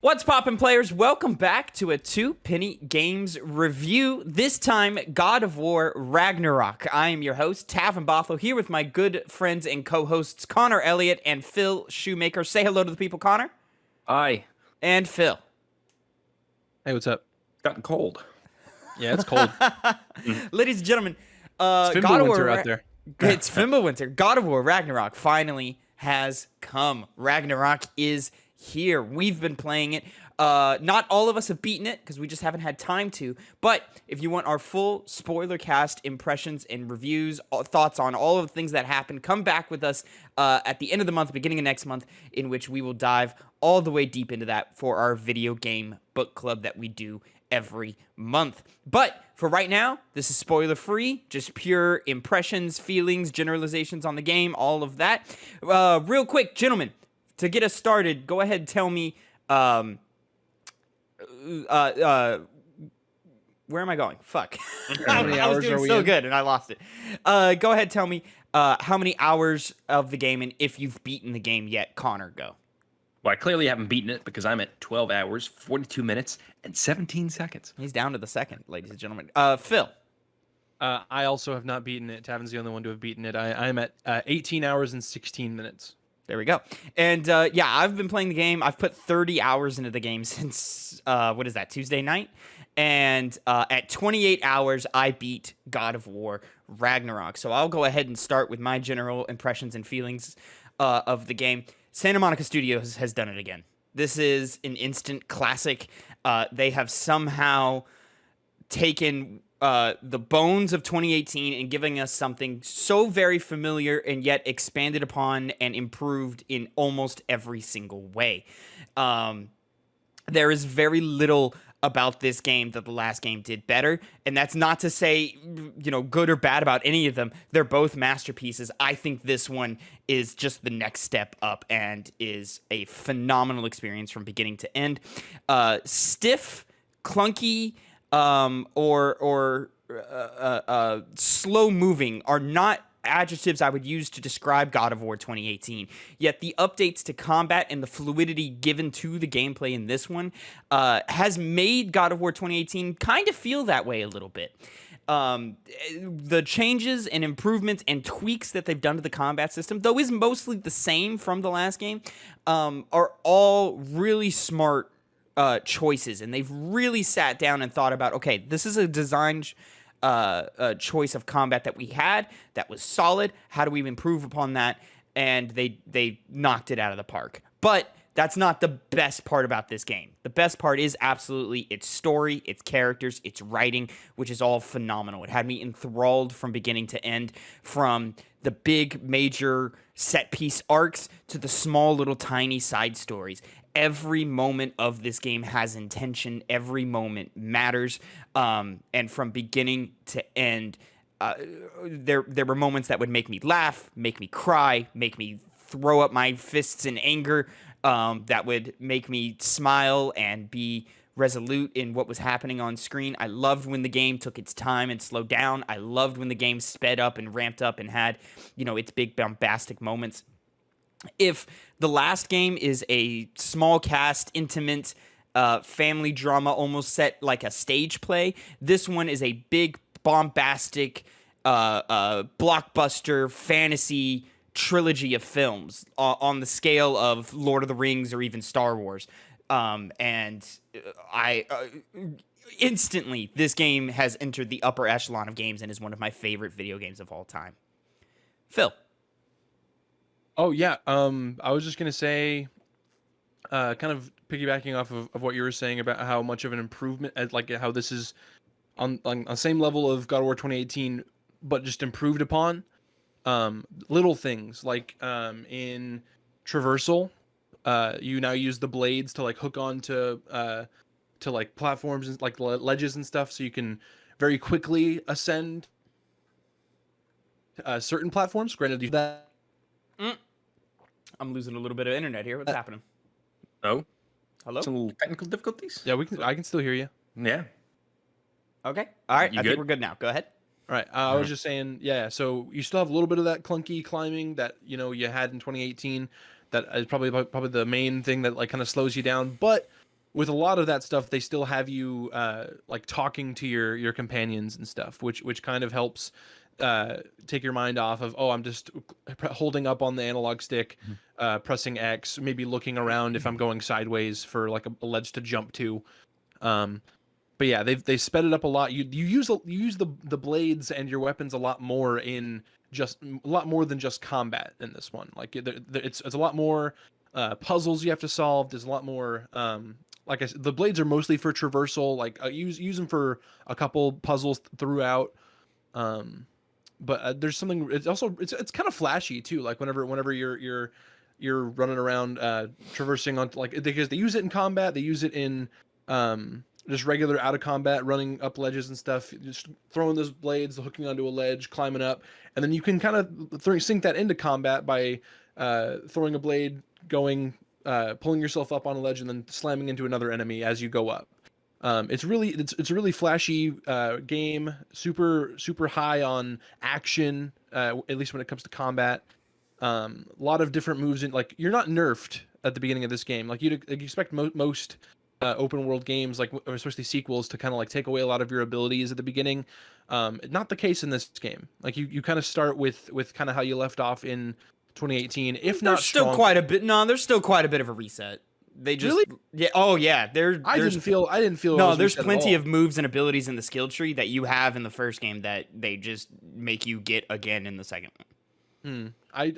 What's poppin', players? Welcome back to a Two Penny Games review. This time, God of War Ragnarok. I am your host, Tavin Bothel, here with my good friends and co-hosts, Connor Elliott and Phil Shoemaker. Say hello to the people, Connor. Hi. And Phil. Hey, what's up? It's gotten cold. Yeah, it's cold. Ladies and gentlemen, It's God of winter War out there. It's Fimbulwinter. God of War Ragnarok finally has come. Ragnarok is here. We've been playing it. Not all of us have beaten it because we just haven't had time to. But if you want our full spoiler cast impressions and reviews, thoughts on all of the things that happened, come back with us at the end of the month, beginning of next month, in which we will dive all the way deep into that for our video game book club that we do every month. But for right now, this is spoiler free, just pure impressions, feelings, generalizations on the game, all of that. Real quick, gentlemen, to get us started, go ahead and tell me, where am I going? Fuck. I was doing so good and I lost it. Go ahead, tell me how many hours of the game and if you've beaten the game yet. Connor, go. Well, I clearly haven't beaten it because I'm at 12 hours, 42 minutes, and 17 seconds. He's down to the second, ladies and gentlemen. Phil. I also have not beaten it. Tavin's the only one to have beaten it. I'm at 18 hours and 16 minutes. There we go. And yeah, I've been playing the game. I've put 30 hours into the game since, what is that, Tuesday night? And at 28 hours, I beat God of War Ragnarok. So I'll go ahead and start with my general impressions and feelings of the game. Santa Monica Studios has done it again. This is an instant classic. They have somehow taken the bones of 2018 and giving us something so very familiar and yet expanded upon and improved in almost every single way. There is very little about this game that the last game did better, and that's not to say, you know, good or bad about any of them. They're both masterpieces. I think this one is just the next step up and is a phenomenal experience from beginning to end. Stiff, clunky, or slow moving are not adjectives I would use to describe God of War 2018. Yet the updates to combat and the fluidity given to the gameplay in this one has made God of War 2018 kind of feel that way a little bit. The changes and improvements and tweaks that they've done to the combat system, though is mostly the same from the last game, are all really smart choices, and they've really sat down and thought about, okay, this is a design choice of combat that we had that was solid. How do we improve upon that? And they knocked it out of the park. But that's not the best part about this game. The best part is absolutely its story, its characters, its writing, which is all phenomenal. It had me enthralled from beginning to end, from the big major set piece arcs to the small little tiny side stories. Every moment of this game has intention. Every moment matters. And from beginning to end, there were moments that would make me laugh, make me cry, make me throw up my fists in anger, that would make me smile and be resolute in what was happening on screen. I loved when the game took its time and slowed down. I loved when the game sped up and ramped up and had, you know, its big bombastic moments. If the last game is a small cast, intimate family drama, almost set like a stage play, this one is a big, bombastic, blockbuster fantasy trilogy of films on the scale of Lord of the Rings or even Star Wars. And I instantly, this game has entered the upper echelon of games and is one of my favorite video games of all time. Phil. Oh, yeah. I was just going to say, kind of piggybacking off of what you were saying about how much of an improvement, like how this is on the same level of God of War 2018, but just improved upon. Little things like in traversal, you now use the blades to like hook on to like platforms and like ledges and stuff, so you can very quickly ascend certain platforms. Granted, you that. I'm losing a little bit of internet here. What's happening? Oh, Hello? some technical difficulties? Yeah, I can still hear you. Yeah. Okay. All right. You I think good? we're good now. Go ahead. All right. I was just saying, yeah. So you still have a little bit of that clunky climbing that you had in 2018. That is probably the main thing that like kind of slows you down. But with a lot of that stuff, they still have you like talking to your companions and stuff, which kind of helps take your mind off of, oh, I'm just holding up on the analog stick, pressing X, maybe looking around if I'm going sideways for like a ledge to jump to. But yeah, they sped it up a lot. You use the blades and your weapons a lot more in just a lot more than just combat in this one. Like it's a lot more puzzles you have to solve. There's a lot more like I said, the blades are mostly for traversal. Like use them for a couple puzzles throughout. But there's something. It's also it's kind of flashy too. Like whenever you're running around traversing on like because they use it in combat. They use it in just regular out of combat, running up ledges and stuff, just throwing those blades, hooking onto a ledge, climbing up, and then you can kind of sync that into combat by throwing a blade, pulling yourself up on a ledge, and then slamming into another enemy as you go up. It's a really flashy game, super high on action, at least when it comes to combat. A lot of different moves, and like you're not nerfed at the beginning of this game. Like you'd expect most open world games, like especially sequels, to kind of like take away a lot of your abilities at the beginning. Not the case in this game. Like you kind of start with kind of how you left off in 2018, if not there's still quite a bit. No, there's still quite a bit of a reset. They just really? Yeah. Oh yeah. I didn't feel. No, there's plenty of moves and abilities in the skill tree that you have in the first game that they just make you get again in the second one. I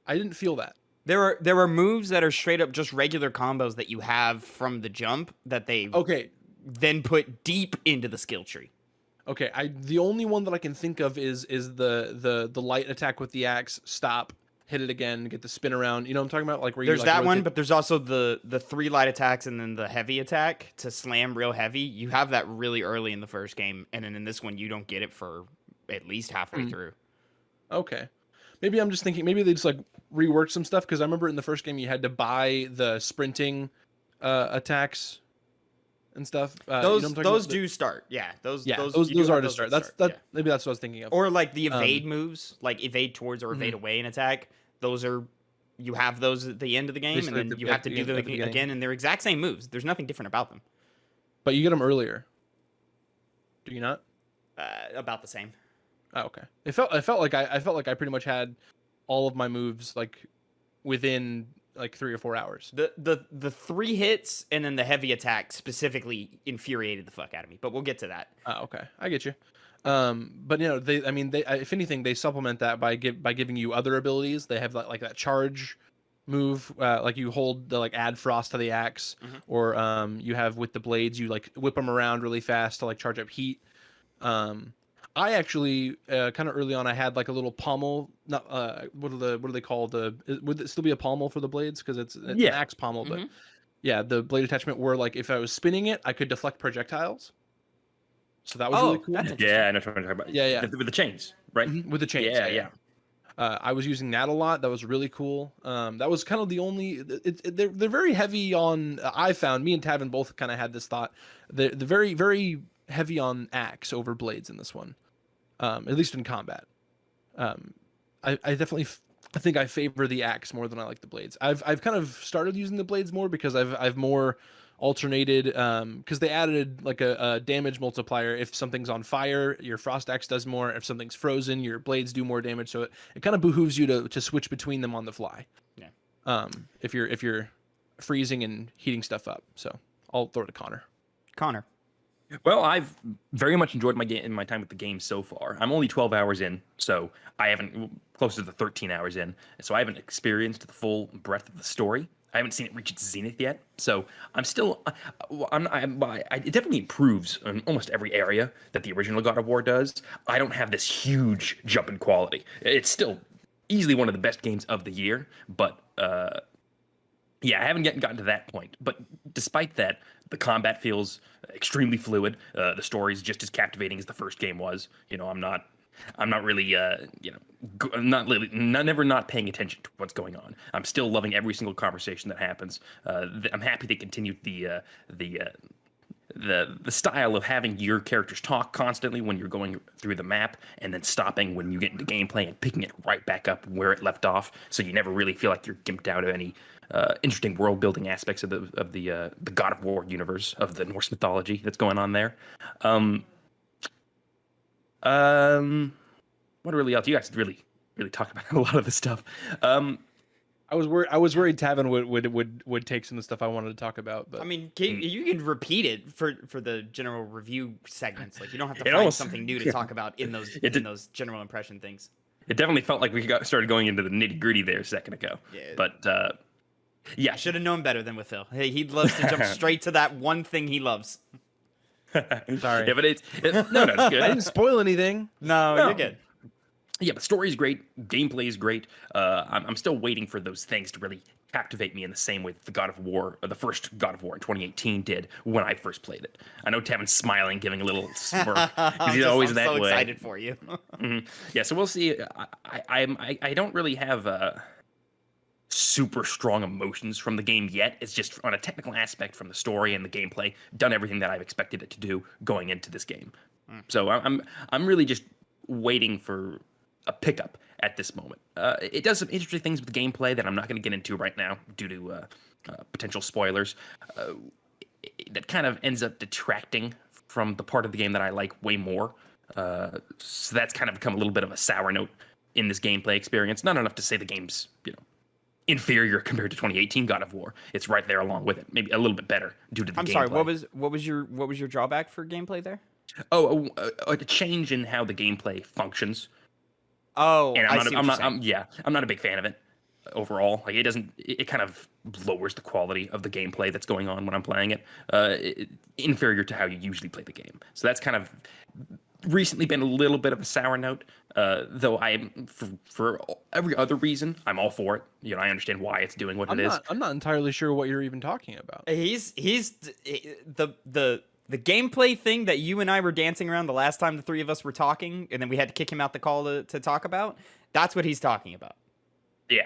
didn't feel that. There are moves that are straight up just regular combos that you have from the jump that they then put deep into the skill tree. Okay, the only one that I can think of is the light attack with the axe, stop, hit it again, get the spin around. You know what I'm talking about? Like where there's you, that one, but there's also the 3 light attacks and then the heavy attack to slam real heavy. You have that really early in the first game, and then in this one you don't get it for at least halfway through. Okay. Maybe I'm just thinking maybe they just like reworked some stuff, because I remember in the first game you had to buy the sprinting attacks and stuff. Those do start. Yeah, those are to start. Maybe that's what I was thinking of. Or like the evade moves, like evade towards or evade away an attack. Those are, you have those at the end of the game, and then you have to do them again, and they're exact same moves. There's nothing different about them. But you get them earlier. Do you not? About the same. Oh, okay. I felt like I pretty much had all of my moves like within like 3 or 4 hours. The 3 hits and then the heavy attack specifically infuriated the fuck out of me. But we'll get to that. Oh, okay. I get you. But you know, they if anything, they supplement that by giving you other abilities. They have like that charge move, like you hold the like add frost to the axe, or you have with the blades you like whip them around really fast to like charge up heat. I actually kind of early on I had like a little pommel. Not what do they call would it still be a pommel for the blades, because it's an axe pommel, but yeah, the blade attachment where like if I was spinning it, I could deflect projectiles. So that was really cool. Yeah, I know what you're talking about. Yeah. With the chains, right? With the chains. Yeah. I was using that a lot. That was really cool. That was kind of the only. They're very heavy on. I found me and Tavin both kind of had this thought. They're very very heavy on axe over blades in this one, at least in combat. I definitely I think I favor the axe more than I like the blades. I've kind of started using the blades more because I've more alternated, because they added like a damage multiplier. If something's on fire, your frost axe does more. If something's frozen, your blades do more damage. So it kind of behooves you to switch between them on the fly. Yeah. If you're freezing and heating stuff up. So I'll throw it to Connor. Well, I've very much enjoyed my time with the game so far. I'm only 12 hours in, so I haven't closer to 13 hours in, so I haven't experienced the full breadth of the story. I haven't seen it reach its zenith yet, so I'm still. It definitely improves in almost every area that the original God of War does. I don't have this huge jump in quality. It's still easily one of the best games of the year, but yeah, I haven't gotten to that point. But despite that, the combat feels extremely fluid. The story is just as captivating as the first game was. You know, I'm not really, never not paying attention to what's going on. I'm still loving every single conversation that happens. I'm happy they continued the the style of having your characters talk constantly when you're going through the map, and then stopping when you get into gameplay and picking it right back up where it left off, so you never really feel like you're gimped out of any interesting world building aspects of the God of War universe of the Norse mythology that's going on there. What really else? You guys really talk about a lot of this stuff. I was worried Tavin would take some of the stuff I wanted to talk about, but I mean, you can repeat it for the general review segments. Like, you don't have to It find almost- something new to talk about in those general impression things. It definitely felt like we started going into the nitty gritty there a second ago. Yeah. But yeah, I should have known better than with Phil. Hey, he loves to jump straight to that one thing he loves. Sorry. Yeah, but it's good. I didn't spoil anything. No, No. you're good. Yeah, but story is great. Gameplay is great. I'm still waiting for those things to really captivate me in the same way that the God of War, or the first God of War in 2018 did when I first played it. I know Tavin's smiling, giving a little smirk, because he's always I'm that so way. excited for you. Yeah, so we'll see. I don't really have super strong emotions from the game yet. It's just on a technical aspect from the story and the gameplay, done everything that I've expected it to do going into this game. So I'm really just waiting for a pickup at this moment. It does some interesting things with the gameplay that I'm not going to get into right now due to potential spoilers. That kind of ends up detracting from the part of the game that I like way more. So that's kind of become a little bit of a sour note in this gameplay experience. Not enough to say the game's, inferior compared to 2018 God of War. It's right there along with it, maybe a little bit better due to the I'm gameplay. sorry. What was your drawback for gameplay there? A change in how the gameplay functions. Oh, And I see what you're saying. I'm not a big fan of it overall. Like, it kind of lowers the quality of the gameplay that's going on when I'm playing it. Inferior to how you usually play the game. So that's kind of recently been a little bit of a sour note. Though I'm for every other reason, I'm all for it. I understand why it's doing what it is. I'm not entirely sure what you're even talking about. He's the gameplay thing that you and I were dancing around the last time the three of us were talking, and then we had to kick him out the call to talk about. That's what he's talking about. Yeah.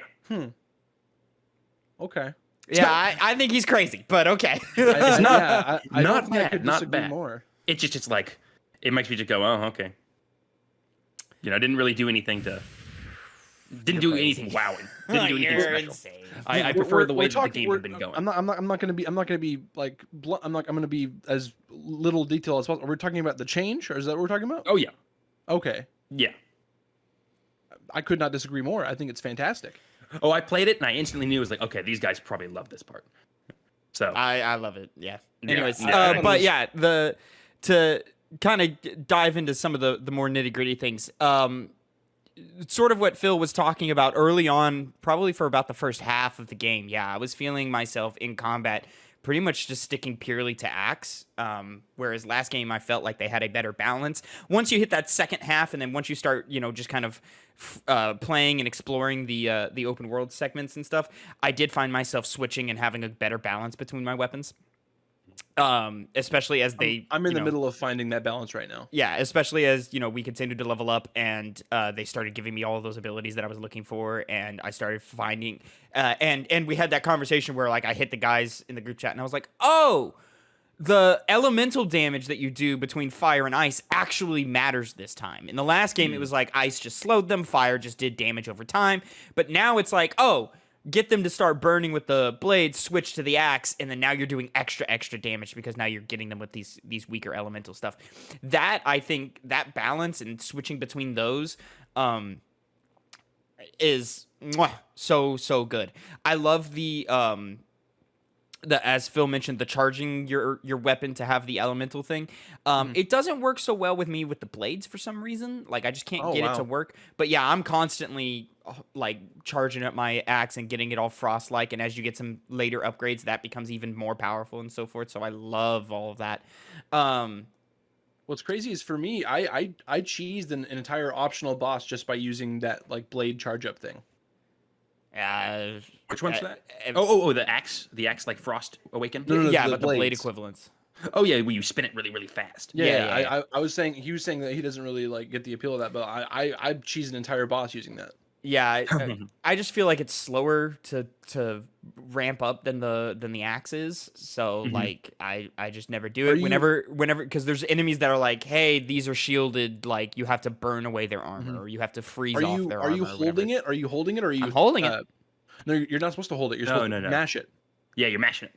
Okay. Yeah, I think he's crazy, but okay. It's not- I not don't think I bad, could not disagree bad. more. It's like, it makes me just go, oh, okay. Didn't really do anything to. Didn't do anything wowing. Didn't do anything You're special. insane. I prefer the way that the talking- game had been going. I'm not gonna be like blunt. I'm gonna be as little detail as possible. Are we talking about the change, or is that what we're talking about? Oh yeah, Okay. yeah. I could not disagree more. I think it's fantastic. Oh, I played it and I instantly knew it was like, okay, these guys probably love this part. So I love it. Yeah. Yeah. Anyways, Yeah. but yeah, to kind of dive into some of the more nitty gritty things. Sort of what Phil was talking about early on, probably for about the first half of the game. Yeah, I was feeling myself in combat pretty much just sticking purely to axe. Whereas last game, I felt like they had a better balance. Once you hit that second half, and then once you start, just kind of playing and exploring the open world segments and stuff, I did find myself switching and having a better balance between my weapons. Especially as I'm in the middle of finding that balance right now. Yeah, especially as, we continued to level up, and they started giving me all of those abilities that I was looking for, and I started finding and we had that conversation where, like, I hit the guys in the group chat and I was like, "Oh, the elemental damage that you do between fire and ice actually matters this time." In the last game it was like ice just slowed them, fire just did damage over time, but now it's like, "Oh, get them to start burning with the blade, switch to the axe, and then now you're doing extra damage because now you're getting them with these weaker elemental stuff." That, I think, that balance and switching between those is so good. I love the as Phil mentioned, the charging your weapon to have the elemental thing. It doesn't work so well with me with the blades for some reason. Like, I just can't get it to work. But yeah, I'm constantly like charging up my axe and getting it all frost-like. And as you get some later upgrades, that becomes even more powerful and so forth. So I love all of that. What's crazy is, for me, I cheesed an entire optional boss just by using that, like, blade charge up thing. which one's that? Oh, the axe like Frost Awaken. No, yeah, the but the blade blades. equivalents. Oh yeah, well, you spin it really fast. Yeah. I was saying, he was saying that he doesn't really like get the appeal of that, but I cheesed an entire boss using that. Yeah, I just feel like it's slower to ramp up than the axe is. So like I just never do it. Whenever because there's enemies that are like, hey, these are shielded. Like you have to burn away their armor, or you have to freeze off their armor. Are you holding it? Are you holding it? Or are you? I'm holding it. No, you're not supposed to hold it. You're supposed to mash it. Yeah, you're mashing it.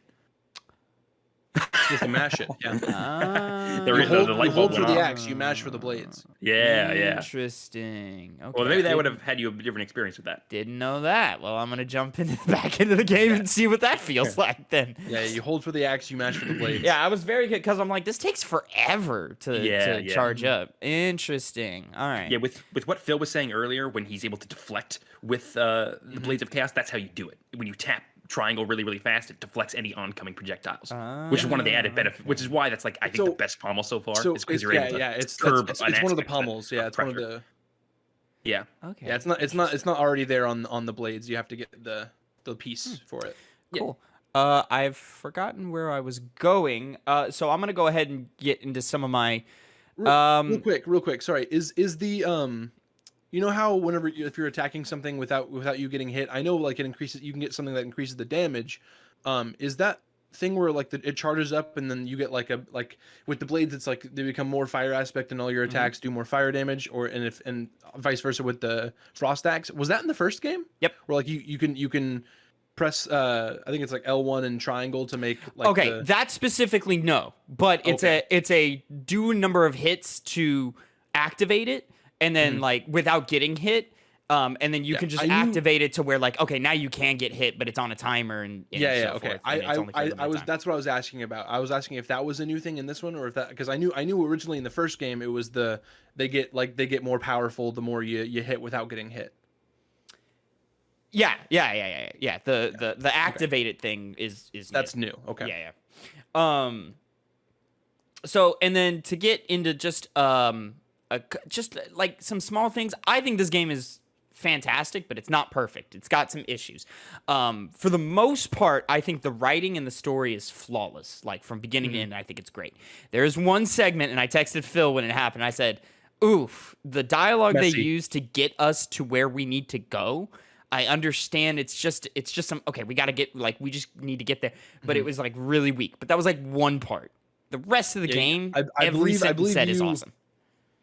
You're supposed to mash it. Yeah. There is You hold for the axe. You mash for the blades. Yeah. Interesting. Okay. Well, maybe that would have had you a different experience with that. Didn't know that. Well, I'm gonna jump back into the game and see what that feels like then. Yeah, you hold for the axe. You mash for the blades. Yeah, I was very good because I'm like, this takes forever to charge up. Interesting. All right. Yeah, with what Phil was saying earlier, when he's able to deflect with the Blades of Chaos, that's how you do it. When you tap triangle really fast, it deflects any oncoming projectiles, which is one of the added benefits. Which is why that's like I think the best pommel so far. Is because you're able to curb it's one of the pommels. Yeah, it's one of the. Yeah. Okay. Yeah, it's not already there on the blades. You have to get the piece for it. Cool. I've forgotten where I was going. So I'm gonna go ahead and get into some of my. Real quick. Sorry. Is the you know how whenever if you're attacking something without you getting hit, I know like it increases. You can get something that increases the damage. Is that thing where like it charges up and then you get like with the blades, it's like they become more fire aspect and all your attacks do more fire damage, and vice versa with the frost axe. Was that in the first game? Yep. Where like you can press I think it's like L1 and triangle to make like that specifically no, but it's a do a number of hits to activate it, and then like without getting hit, and then you can just activate it to where like, okay, now you can get hit, but it's on a timer and so okay. forth, and I was that's what I was asking about. I was asking if that was a new thing in this one, or if that, because I knew originally in the first game it was they get more powerful the more you hit without getting hit. Yeah. The activated thing is that's new. Okay. Yeah. So, and then to get into just like some small things, I think this game is fantastic, but it's not perfect. It's got some issues. For the most part, I think the writing and the story is flawless. Like from beginning to end, I think it's great. There's one segment, and I texted Phil when it happened. I said, "Oof, the dialogue they used to get us to where we need to go." I understand it's just some, okay, we just need to get there. But it was like really weak. But that was like one part. The rest of the game, I believe said is awesome.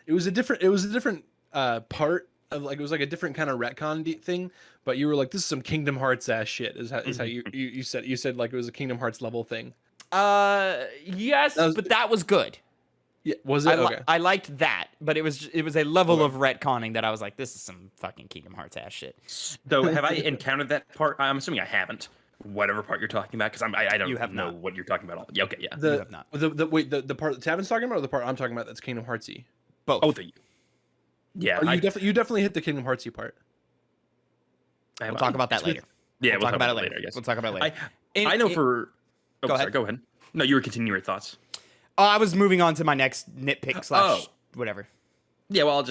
It was a different part of like, it was like a different kind of retcon thing, but you were like, this is some Kingdom Hearts ass shit is how you said like it was a Kingdom Hearts level thing. Yes, but that was good. Yeah, was it? Okay. I liked that, but it was a level of retconning that I was like, this is some fucking Kingdom Hearts ass shit. So have I encountered that part? I'm assuming I haven't. Whatever part you're talking about, because I don't know what you're talking about. Yeah, okay, yeah. You have not. The part that Tavin's talking about, or the part I'm talking about that's Kingdom Heartsy? Both. Both of you. Yeah. Oh, you definitely hit the Kingdom Heartsy part. We'll talk about that later. Yeah, we'll talk about it later. I guess. We'll talk about it later. I know for. Oh, go sorry. Go ahead. No, you were continuing your thoughts. I was moving on to my next nitpick / whatever. Yeah, well,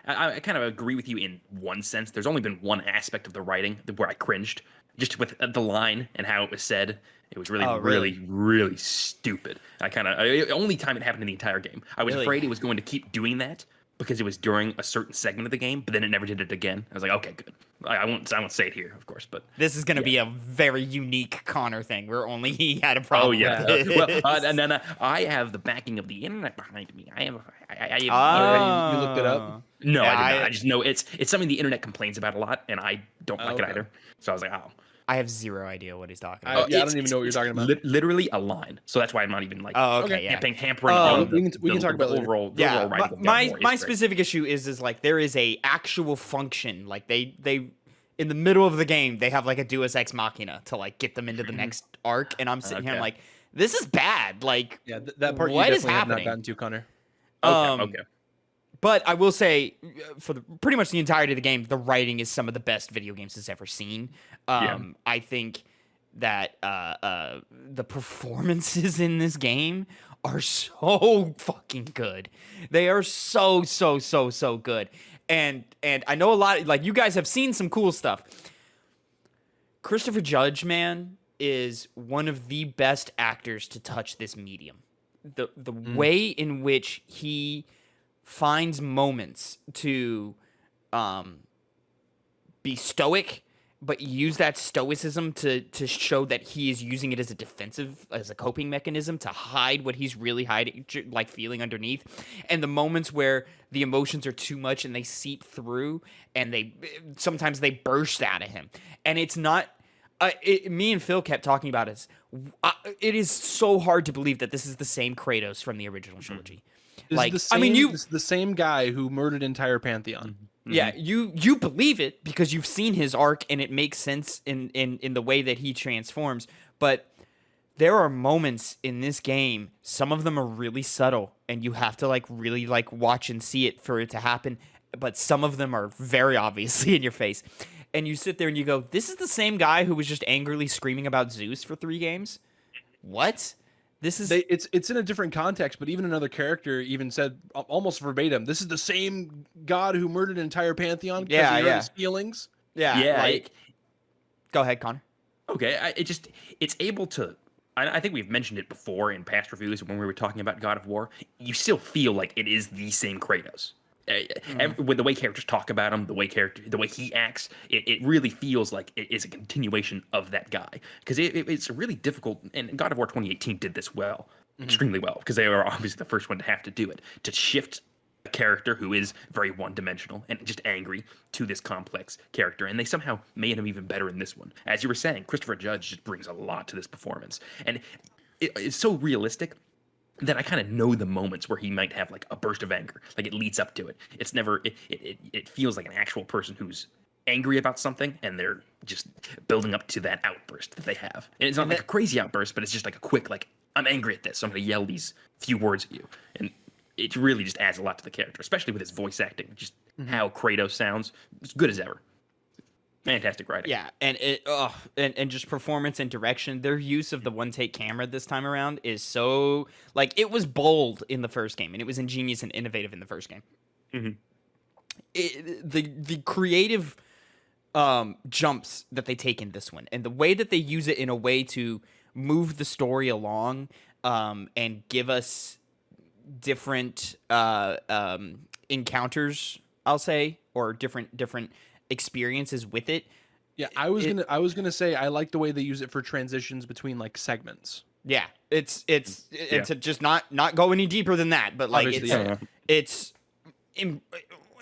I kind of agree with you in one sense. There's only been one aspect of the writing where I cringed, just with the line and how it was said. It was really stupid. Only time it happened in the entire game. I was afraid it was going to keep doing that because it was during a certain segment of the game, but then it never did it again. I was like, okay, good. I won't say it here, of course, but this is going to be a very unique Connor thing where only he had a problem. Oh yeah. Well, and then I have the backing of the internet behind me. You looked it up? No, I did not. I just know it's something the internet complains about a lot, and I don't like it either. So I was like, oh. I have zero idea what he's talking about. I don't even know what you're talking about. Literally a line. So that's why I'm not even like. Oh, okay, yeah. Hampering. We can talk about the overall. My specific issue is like there is a actual function, like they in the middle of the game they have like a Deus Ex Machina to like get them into the next arc, and I'm sitting here I'm like, this is bad. Like that part what you is definitely have not happening? gotten to, Connor. Okay. But I will say, for pretty much the entirety of the game, the writing is some of the best video games has ever seen. I think that the performances in this game are so fucking good. They are so good. And I know a lot, like, you guys have seen some cool stuff. Christopher Judge, man, is one of the best actors to touch this medium. The way in which he finds moments to be stoic, but use that stoicism to show that he is using it as a coping mechanism to hide what he's really hiding, like feeling underneath. And the moments where the emotions are too much and they seep through, and sometimes they burst out of him, and it's not. Me and Phil kept talking about it. It is so hard to believe that this is the same Kratos from the original trilogy. This is the same guy who murdered entire pantheon. Yeah, you believe it because you've seen his arc and it makes sense in the way that he transforms. But there are moments in this game, some of them are really subtle, and you have to really watch and see it for it to happen. But some of them are very obviously in your face. And you sit there and you go, this is the same guy who was just angrily screaming about Zeus for 3 games? What? This is it's in a different context, but even another character even said almost verbatim, this is the same god who murdered an entire pantheon because he hurt his feelings. Yeah. Go ahead, Connor. Okay, it's able to. I think we've mentioned it before in past reviews when we were talking about God of War. You still feel like it is the same Kratos. With the way characters talk about him, the way he acts, it really feels like it is a continuation of that guy. Because it's really difficult, and God of War 2018 did this extremely well, because they were obviously the first one to have to do it, to shift a character who is very one-dimensional and just angry to this complex character, and they somehow made him even better in this one. As you were saying, Christopher Judge just brings a lot to this performance, and it's so realistic that I kind of know the moments where he might have a burst of anger. It leads up to it. It's never. It feels like an actual person who's angry about something, and they're just building up to that outburst that they have. And it's not a crazy outburst, but it's just a quick I'm angry at this, so I'm going to yell these few words at you, and it really just adds a lot to the character, especially with his voice acting. Just how Kratos sounds, as good as ever. Fantastic writing. Yeah, and and just performance and direction. Their use of the one-take camera this time around is so it was bold in the first game, and it was ingenious and innovative in the first game. The creative jumps that they take in this one, and the way that they use it in a way to move the story along, and give us different encounters, I'll say, or different experiences with it. Yeah, I was gonna say I like the way they use it for transitions between segments. Yeah, it's just not go any deeper than that, but it's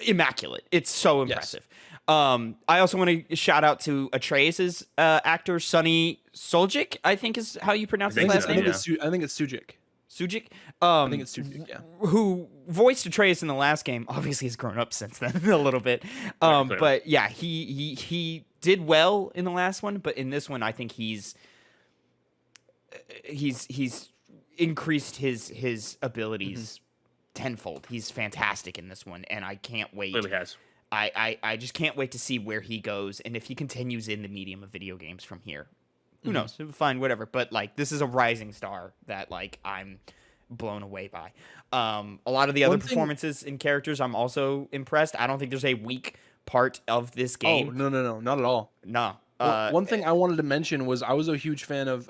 immaculate. It's so impressive. Yes. I also want to shout out to Atreus's actor, Sonny Soljic, I think is how you pronounce his last name. I think it's Sujic. Sujic? I think it's Sujic, yeah. Who voiced Atreus in the last game, obviously has grown up since then a little bit. But yeah, he did well in the last one, but in this one I think he's increased his abilities tenfold. He's fantastic in this one, and I can't wait. Really has. I just can't wait to see where he goes, and if he continues in the medium of video games from here. Who knows? Fine, whatever. But this is a rising star that I'm blown away by. A lot of the other performances and characters, I'm also impressed. I don't think there's a weak part of this game. Oh no, not at all. No. One thing I wanted to mention was I was a huge fan of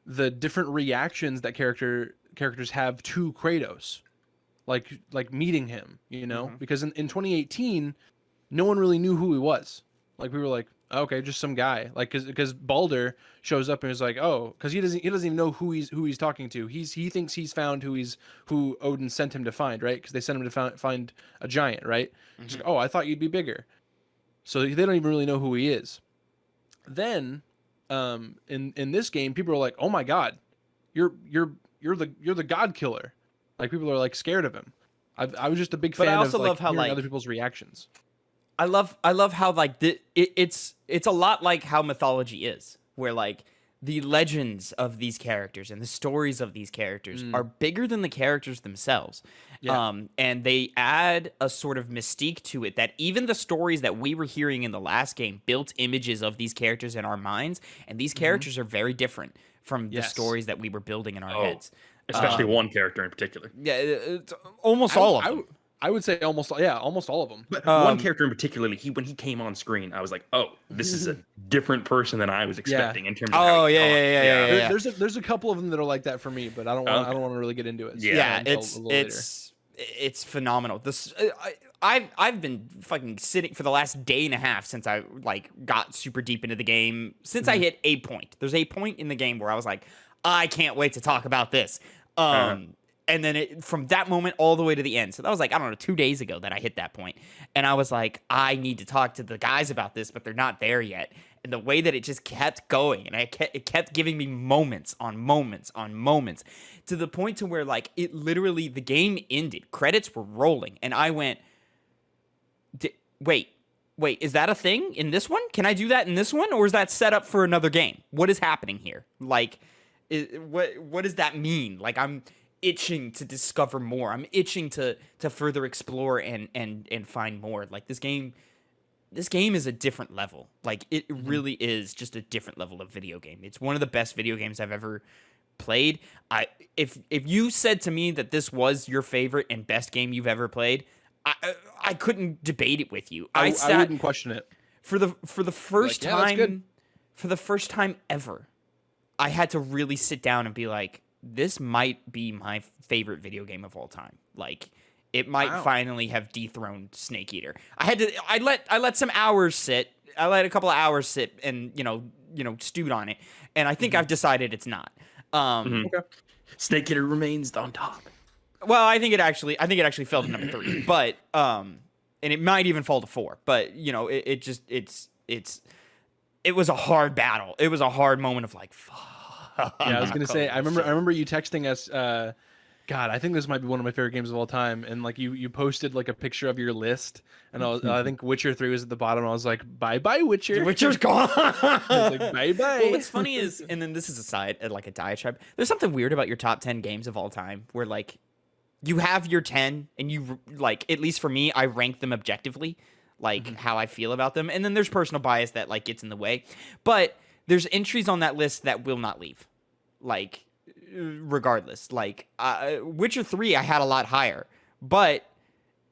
the different reactions that characters have to Kratos, like meeting him. Because in 2018, no one really knew who he was. We were like, okay, just some guy. Because Baldur shows up and is like, oh, because he doesn't even know who he's talking to. He thinks he's found who Odin sent him to find, right? Because they sent him to find a giant, right? He's like, oh, I thought you'd be bigger. So they don't even really know who he is. Then, in this game, people are like, oh my god, you're the god killer. People are scared of him. I was just a big fan of hearing other people's reactions. I love how it's a lot like how mythology is, where the legends of these characters and the stories of these characters are bigger than the characters themselves. Yeah. And they add a sort of mystique to it that even the stories that we were hearing in the last game built images of these characters in our minds, and these characters are very different from the stories that we were building in our heads. Especially one character in particular. Yeah, it's almost all of them. I would say almost all of them. But one character in particular, when he came on screen, I was like, "Oh, this is a different person than I was expecting." In terms of There's a couple of them that are like that for me, but I don't want to really get into it. So it's phenomenal. I've been fucking sitting for the last day and a half since I like got super deep into the game. Since I hit a point, there's a point in the game where I was like, I can't wait to talk about this. And then from that moment all the way to the end. So that was like, I don't know, 2 days ago that I hit that point. And I was like, I need to talk to the guys about this, but they're not there yet. And the way that it just kept going, and it kept giving me moments on moments on moments, to the point to where like it literally, the game ended, credits were rolling, and I went, wait, is that a thing in this one? Can I do that in this one, or is that set up for another game? What is happening here? Like, what does that mean? Like, I'm itching to discover more. I'm itching to further explore and find more. Like, this game is a different level. Like, it really is just a different level of video game. It's one of the best video games I've ever played. If you said to me that this was your favorite and best game you've ever played, I couldn't debate it with you. I wouldn't question it. For the first Like, yeah, that's good. time, for the first time ever, I had to really sit down and be like, this might be my favorite video game of all time. Like, it might finally have dethroned Snake Eater. I let some hours sit. I let a couple of hours sit and stewed on it, and I think I've decided it's not. Okay. Snake Eater remains on top. Well, I think it actually fell to number 3, but and it might even fall to 4. But it was a hard battle. It was a hard moment of like, fuck. Yeah, I was gonna say, I remember you texting us. God, I think this might be one of my favorite games of all time. And like you posted like a picture of your list, and I think Witcher 3 was at the bottom. And I was like, bye bye Witcher. Witcher's gone. I was like, bye bye. Well, what's funny is, and then this is like a diatribe. There's something weird about your top 10 games of all time, where like you have your 10, and you like, at least for me, I rank them objectively, like how I feel about them, and then there's personal bias that like gets in the way. But there's entries on that list that will not leave, like, regardless. Like, Witcher 3 I had a lot higher, but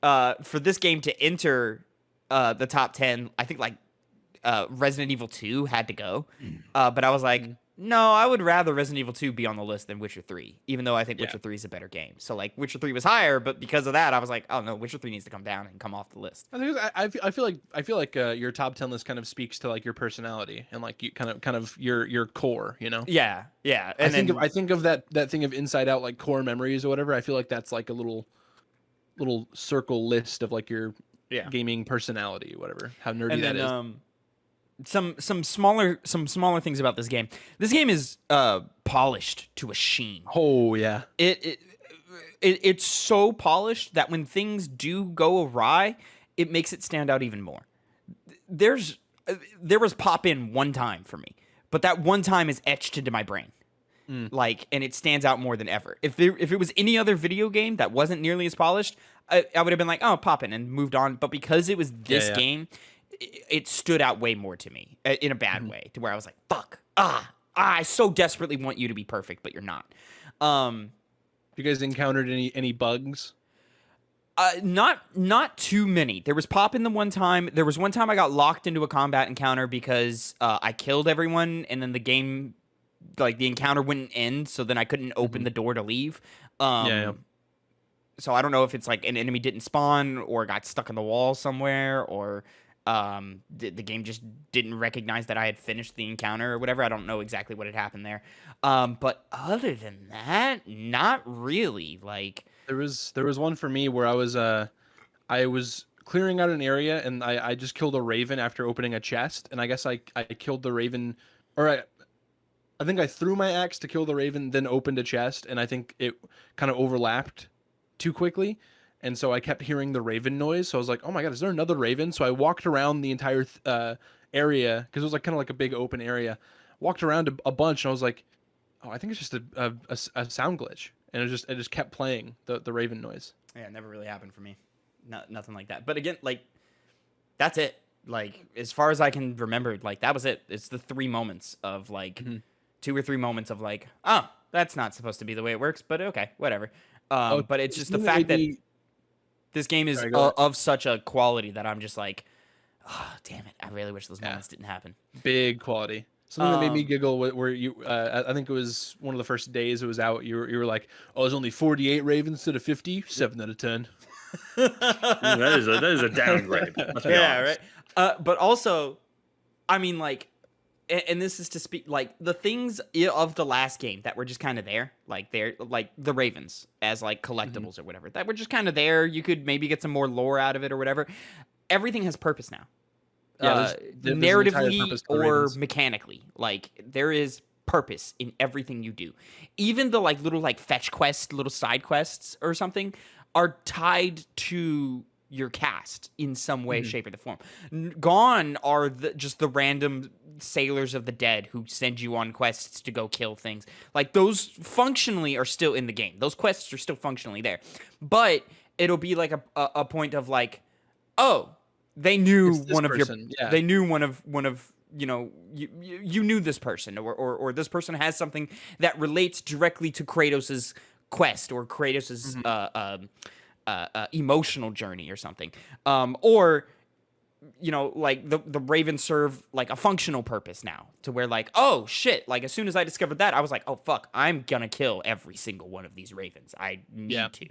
for this game to enter the top 10, I think like Resident Evil 2 had to go, but I was like, no, I would rather Resident Evil 2 be on the list than Witcher 3, even though I think Witcher 3 is a better game. So like, Witcher 3 was higher, but because of that, I was like, oh no, Witcher 3 needs to come down and come off the list. I feel like your top 10 list kind of speaks to like your personality and like you kind of your core, you know? Yeah. And I think of that thing of Inside Out, like core memories or whatever. I feel like that's like a little circle list of like your gaming personality or whatever. How nerdy that is. Some smaller things about this game. This game is polished to a sheen. Oh yeah. It's so polished that when things do go awry, it makes it stand out even more. There was pop in one time for me, but that one time is etched into my brain. Like, and it stands out more than ever. If it was any other video game that wasn't nearly as polished, I would have been like, oh, pop in and moved on. But because it was this game, it stood out way more to me in a bad way, to where I was like, fuck, I so desperately want you to be perfect, but you're not. You guys encountered any bugs? Not too many. There was pop in the one time. There was one time I got locked into a combat encounter because I killed everyone, and then the game, like the encounter wouldn't end, so then I couldn't open the door to leave. So I don't know if it's like an enemy didn't spawn or got stuck in the wall somewhere, or the game just didn't recognize that I had finished the encounter or whatever. I don't know exactly what had happened there. But other than that, not really. Like, there was one for me where I was clearing out an area, and I just killed a raven after opening a chest, and I guess I killed the raven, or I think I threw my axe to kill the raven, then opened a chest, and I think it kind of overlapped too quickly. And so I kept hearing the raven noise. So I was like, oh my God, is there another raven? So I walked around the entire area, because it was like kind of like a big open area. Walked around a bunch, and I was like, oh, I think it's just a sound glitch. And it just kept playing the raven noise. Yeah, it never really happened for me. Nothing like that. But again, like, that's it. Like, as far as I can remember, like, that was it. It's the 3 moments of like 2 or 3 moments of like, oh, that's not supposed to be the way it works, but okay, whatever. But it's just the fact that this game is of such a quality that I'm just like, oh, damn it. I really wish those moments didn't happen. Big quality. Something that made me giggle where you, I think it was one of the first days it was out. You were like, oh, there's only 48 ravens instead of 50. 7 out of 10. That is a downgrade. Let's be Yeah, honest. right. But also, I mean, like, and this is to speak like the things of the last game that were just kind of there, like they're like the Ravens as like collectibles or whatever that were just kind of there. You could maybe get some more lore out of it or whatever. Everything has purpose now. Yeah, there's an entire Narratively purpose to the or Ravens. mechanically, like there is purpose in everything you do. Even the like little like fetch quests, little side quests or something are tied to your cast in some way, shape, or the form. Gone are just the random sailors of the dead who send you on quests to go kill things. Like those functionally are still in the game. Those quests are still functionally there, but it'll be like a point of like, oh, they knew It's this one of person, your, they knew one of you know, you knew this person, or this person has something that relates directly to Kratos's quest or Kratos's emotional journey or something, or you know, like the Ravens serve like a functional purpose now to where like, oh shit, like as soon as I discovered that, I was like, oh fuck, I'm gonna kill every single one of these Ravens. I need to.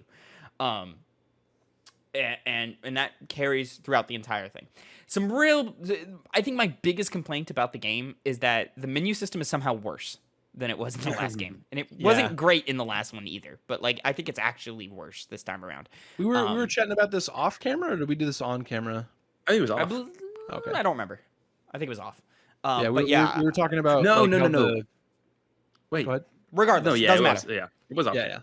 And that carries throughout the entire thing. I think my biggest complaint about the game is that the menu system is somehow worse than it was in the last game, and it wasn't great in the last one either. But like, I think it's actually worse this time around. We were chatting about this off camera, or did we do this on camera? I think it was off. Okay. I don't remember. I think it was off. We were talking about No. Wait. Go ahead. Regardless, No, yeah, doesn't it matter. was. Yeah, it was off. Yeah.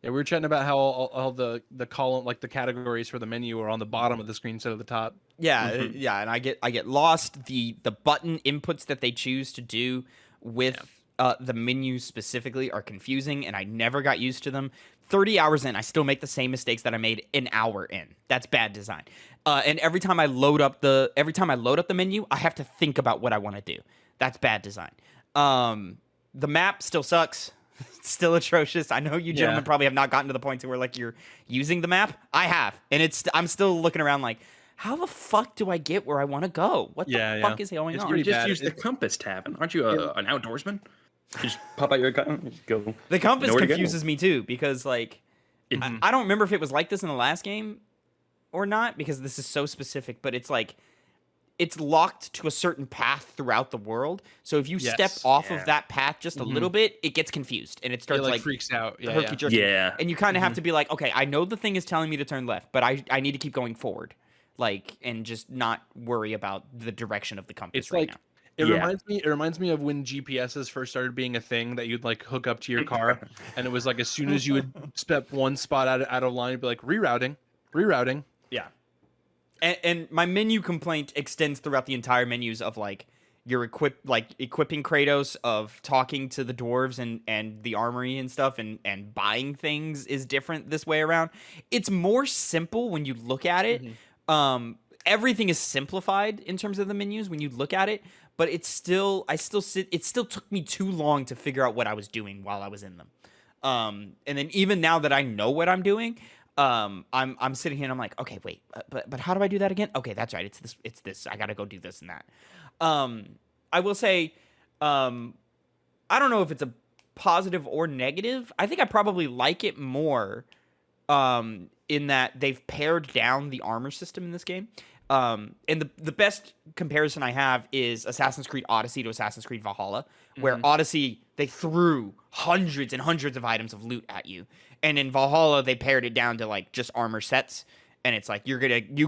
Yeah, we were chatting about how all the column, like the categories for the menu, are on the bottom of the screen instead of the top. Yeah, yeah, and I get lost. The button inputs that they choose to do with the menu specifically are confusing, and I never got used to them. 30 hours in, I still make the same mistakes that I made an hour in. That's bad design. And every time I load up the menu, I have to think about what I want to do. That's bad design. The map still sucks. It's still atrocious. I know you gentlemen probably have not gotten to the point to where like you're using the map. I have, and I'm still looking around like, how the fuck do I get where I want to go? What the fuck is going on? You just use the compass, Tavin. Aren't you an outdoorsman? You just pop out your gun and go. The compass confuses me too because like I don't remember if it was like this in the last game or not because this is so specific, but it's like it's locked to a certain path throughout the world. So if you step off of that path just a little bit, it gets confused and it starts like freaks out. Yeah. And you kind of have to be like, okay, I know the thing is telling me to turn left, but I need to keep going forward, like, and just not worry about the direction of the compass It's like now. it reminds me of when GPSs first started being a thing that you'd like hook up to your car, and it was like as soon as you would step one spot out of line, it'd be like rerouting. Yeah. And my menu complaint extends throughout the entire menus of like your equipping Kratos, of talking to the dwarves and the armory and stuff, and buying things is different this way around. It's more simple when you look at it. Everything is simplified in terms of the menus when you look at it, but it still took me too long to figure out what I was doing while I was in them. And then even now that I know what I'm doing, I'm sitting here and I'm like, okay, wait, but how do I do that again? Okay, that's right. It's this. I gotta go do this and that. I will say, I don't know if it's a positive or negative. I think I probably like it more, in that they've pared down the armor system in this game. And the best comparison I have is Assassin's Creed Odyssey to Assassin's Creed Valhalla, where Odyssey, they threw hundreds and hundreds of items of loot at you. And in Valhalla, they pared it down to like just armor sets. And it's like you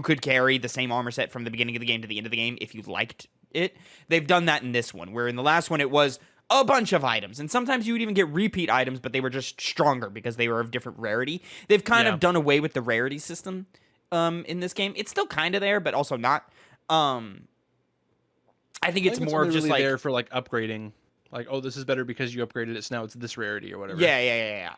could carry the same armor set from the beginning of the game to the end of the game if you liked it. They've done that in this one, where in the last one it was a bunch of items. And sometimes you would even get repeat items, but they were just stronger because they were of different rarity. They've kind of done away with the rarity system in this game. It's still kind of there, but also not. I think it's more of just really like there for like upgrading. Like, oh, this is better because you upgraded it, so now it's this rarity or whatever. Yeah.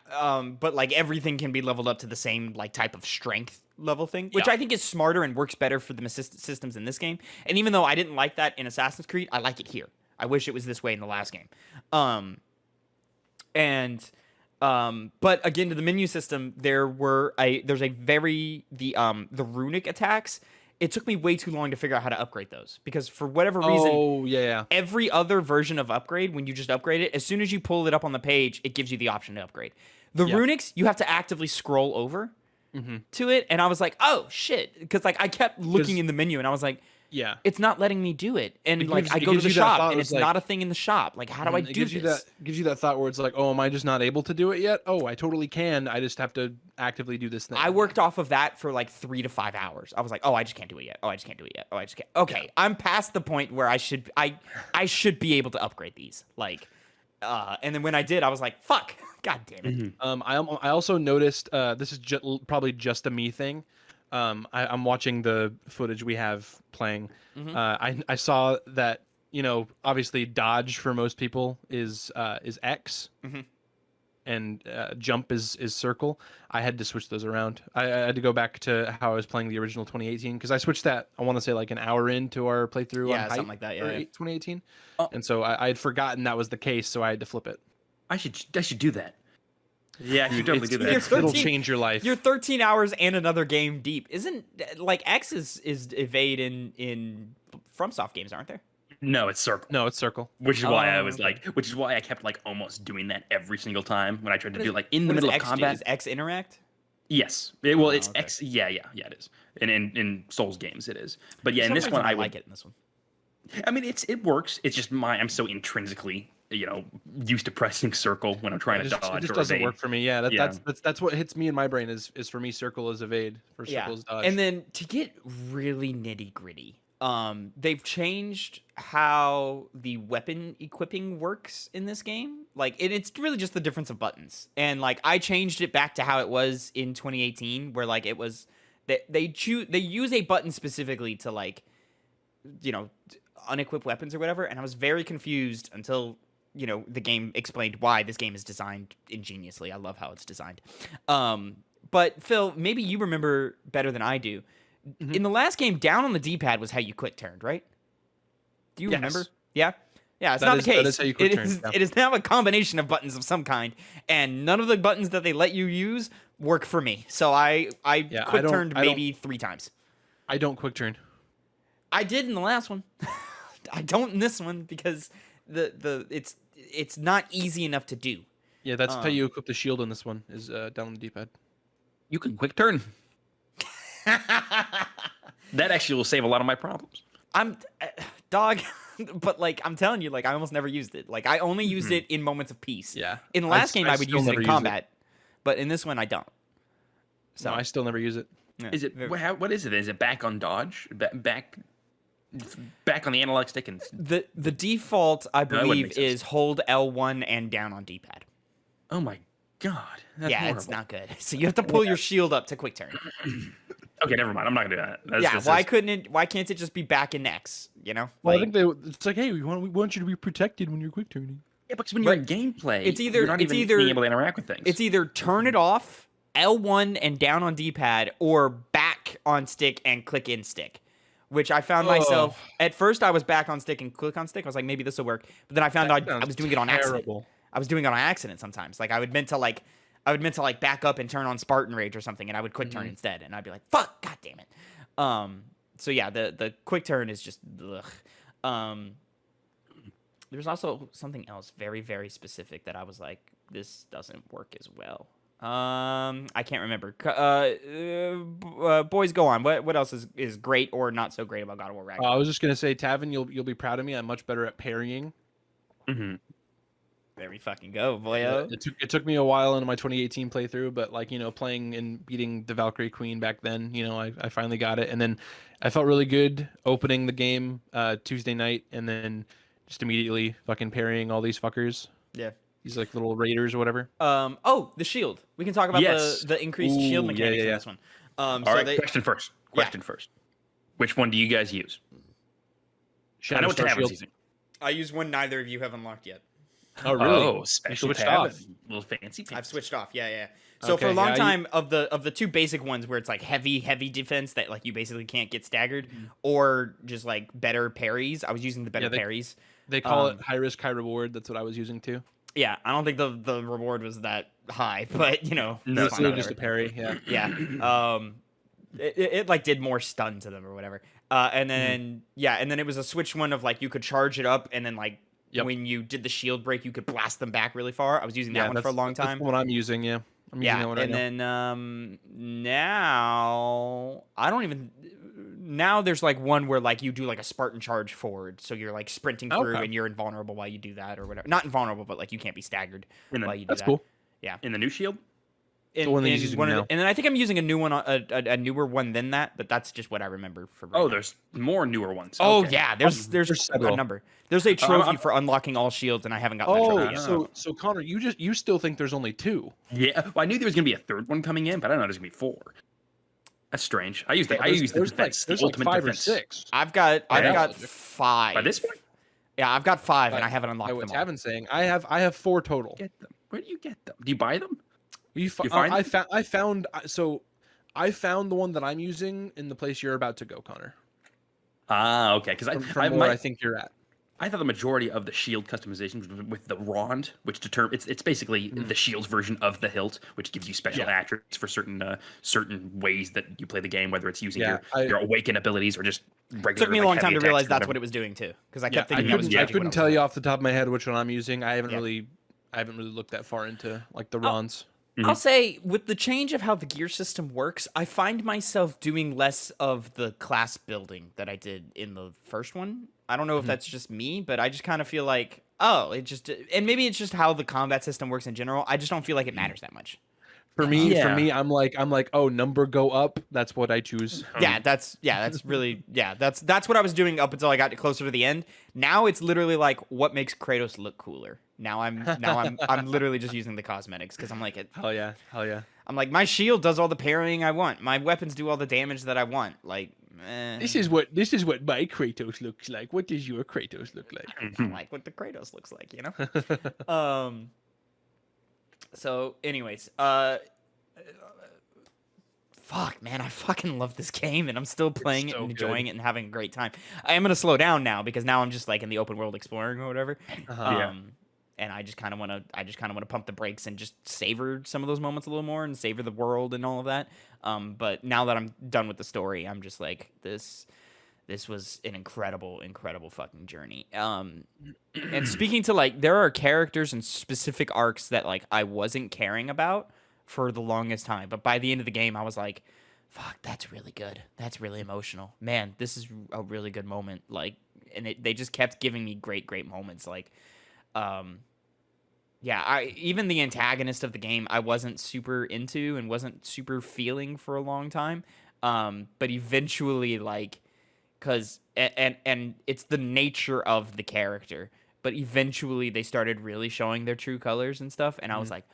But like everything can be leveled up to the same like type of strength level thing, which I think is smarter and works better for the systems in this game. And even though I didn't like that in Assassin's Creed, I like it here. I wish it was this way in the last game. But again, to the menu system, there's the runic attacks. It took me way too long to figure out how to upgrade those because for whatever reason, every other version of upgrade, when you just upgrade it, as soon as you pull it up on the page, it gives you the option to upgrade. The runics, you have to actively scroll over to it, and I was like, oh shit, because like I kept looking in the menu, and I was like, Yeah. it's not letting me do it, and It like gives- I it go to gives the you that shop, thought, and it's it's like- not a thing in the shop. Like, how do I It do this? gives you that thought where it's like, oh, am I just not able to do it yet? Oh, I totally can. I just have to actively do this thing. I worked off of that for like 3 to 5 hours. I was like, oh, I just can't do it yet. Oh, I just can't do it yet. Oh, I just can't. Okay, I'm past the point where I should be able to upgrade these. Like, and then when I did, I was like, fuck, god damn it. I also noticed this is probably just a me thing. I'm watching the footage we have playing. I saw that, you know, obviously dodge for most people is X, and jump is circle. I had to switch those around. I had to go back to how I was playing the original 2018 because I switched that. I want to say like an hour into our playthrough. Yeah, on something Hype like that, for yeah. 2018, Oh. and so I had forgotten that was the case, so I had to flip it. I should do that. Yeah, I should totally do that. It'll 13 change your life. You're 13 hours and another game deep. Isn't like X is evade in FromSoft games, aren't there? No, it's circle. No, it's circle. Which is why I Oh, was okay. like, which is why I kept like almost doing that every single time when I tried to do like in the What does middle of X do? combat. Does X interact? Yes. Well, it's okay. X. Yeah, it is. And in Souls games, it is. But yeah, For in some this one, reason, I would like it in this one. I mean, it works. It's just I'm so intrinsically, used to pressing circle when I'm trying to dodge. It just or doesn't evade. work for me. Yeah, Yeah. that's what hits me in my brain is for me circle is evade, for circle is dodge. And then to get really nitty gritty, they've changed how the weapon equipping works in this game. Like, it's really just the difference of buttons. And like, I changed it back to how it was in 2018, where like it was they use a button specifically to like, unequip weapons or whatever. And I was very confused until the game explained why this game is designed ingeniously. I love how it's designed. But Phil, maybe you remember better than I do. In the last game, down on the D-pad was how you quick turned, right? Do you remember? Yeah? Yeah, it's not the case. That is how you quick turn. Yeah. It is now a combination of buttons of some kind, and none of the buttons that they let you use work for me. So I quick turned maybe 3 times. I don't quick turn. I did in the last one. I don't in this one because it's not easy enough to do. Yeah, that's how you equip the shield in this one is down on the D-pad. You can quick turn. That actually will save a lot of my problems. I'm dog, but like I'm telling you, like I almost never used it. Like I only used it in moments of peace. Yeah. In the last game, I would still use it never in use combat, but in this one, I don't. So No, I still never use it. yeah, Is it very- what is it? Is it back on dodge? Back on the analog stick and the default? I that wouldn't believe make sense. is hold L1 and down on D-pad. oh my god, that's Yeah, horrible. it's not good. So you have to pull your shield up to quick turn. Okay, never mind. I'm not gonna do that. Why can't it just be back in X? Well, Like, I think it's like, hey, we want you to be protected when you're quick turning. Yeah, because when you're in gameplay, it's either- you're not it's even either- being able to interact with things. it's either turn it off, L1 and down on D-pad, or back on stick and click in stick. Which I found myself at first. I was back on stick and click on stick. I was like, maybe this will work. But then I found out I was doing it on accident. Terrible. I was doing it on accident sometimes. Like I would meant to back up and turn on Spartan Rage or something, and I would quick turn instead, and I'd be like, "Fuck, god damn it." So yeah, the quick turn is just ugh. There's also something else very very specific that I was like, this doesn't work as well. I can't remember. Boys, go on. What else is great or not so great about God of War Ragnarok? I was just gonna say, Tavin, you'll be proud of me. I'm much better at parrying. Mm-hmm. There we fucking go, boyo. It took me a while into my 2018 playthrough, but like playing and beating the Valkyrie Queen back then, I finally got it, and then I felt really good opening the game Tuesday night, and then just immediately fucking parrying all these fuckers. Yeah. These like little raiders or whatever. Oh, the shield. We can talk about Yes. the increased Ooh, shield yeah, mechanics in yeah. this one. All right, question first. Which one do you guys use? I know what Shatterstar tab is shield. using. I use one neither of you have unlocked yet. Oh really? Oh, You special switched tab. off. Little fancy. I've switched off. Yeah. So Okay, for a long yeah, time of the two basic ones where it's like heavy defense that like you basically can't get staggered, or just like better parries, I was using the better Yeah, parries. They call it high risk, high reward. That's what I was using too. Yeah, I don't think the reward was that high, but No, it's It's fine, really just a whatever. parry. Yeah. Yeah. It like did more stun to them or whatever. And then and then it was a switch one of like you could charge it up, and then like Yep. when you did the shield break, you could blast them back really far. I was using that one for a long That's time. the one I'm using. Yeah. I'm using that one right and now. then now I don't even. Now there's like one where like you do like a Spartan charge forward, so you're like sprinting through Okay. and you're invulnerable while you do that or whatever. Not invulnerable, but like you can't be staggered while you do That's that. cool. Yeah. In the new shield? The one that he's using now. And then I think I'm using a new one, a newer one than that, but that's just what I remember for. Right Oh, now. there's more newer ones. Oh Okay. yeah, there's a several. number. There's a trophy I'm- for unlocking all shields, and I haven't gotten that Oh, trophy yet. so Connor, you still think there's only 2? Yeah, well, I knew there was gonna be a third one coming in, but I don't know there's gonna be 4. That's strange. I use the defense, the there's ultimate 5 defense. or 6. I've got Yeah. 5. By this point, Yeah, I've got 5, and But I haven't unlocked What's them all. Tavin saying? I have 4 total. get them. Where do you get them? Do you buy them? You find I them? I found the one that I'm using in the place you're about to go, Connor. Ah, okay. Because From where I think you're at. I thought the majority of the shield customizations was with the Rond, which it's basically the shield's version of the hilt, which gives you special attributes for certain ways that you play the game, whether it's using your awaken abilities or just regular. It took me a long time to realize that's whatever. what it was doing too, because I kept thinking I couldn't tell you off the top of my head which one I'm using. I haven't really looked that far into like the Rons. I'll say with the change of how the gear system works, I find myself doing less of the class building that I did in the first one. I don't know if that's just me, but I just kind of feel like, and maybe it's just how the combat system works in general. I just don't feel like it matters that much. For me, I'm like, oh, number go up. That's what I choose. That's really that's what I was doing up until I got closer to the end. Now it's literally like what makes Kratos look cooler. Now I'm literally just using the cosmetics because I'm like hell yeah. I'm like my shield does all the parrying I want. My weapons do all the damage that I want. Like this is what my Kratos looks like. What does your Kratos look like? I like what the Kratos looks like, you know? So anyways, fuck, man, I fucking love this game, and I'm still playing it and enjoying it and having a great time. I am gonna slow down now because now I'm just like in the open world exploring or whatever. And I just kind of want to pump the brakes and just savor some of those moments a little more and savor the world and all of that. But now that I'm done with the story, I'm just like this was an incredible fucking journey. And speaking to like, there are characters and specific arcs that like I wasn't caring about for the longest time, but by the end of the game, I was like, fuck, that's really good. That's really emotional, man. This is a really good moment. Like, and they just kept giving me great moments. Like, even the antagonist of the game, I wasn't super into and wasn't super feeling for a long time. But eventually, like, cause and it's the nature of the character. But eventually, they started really showing their true colors and stuff, and I was like,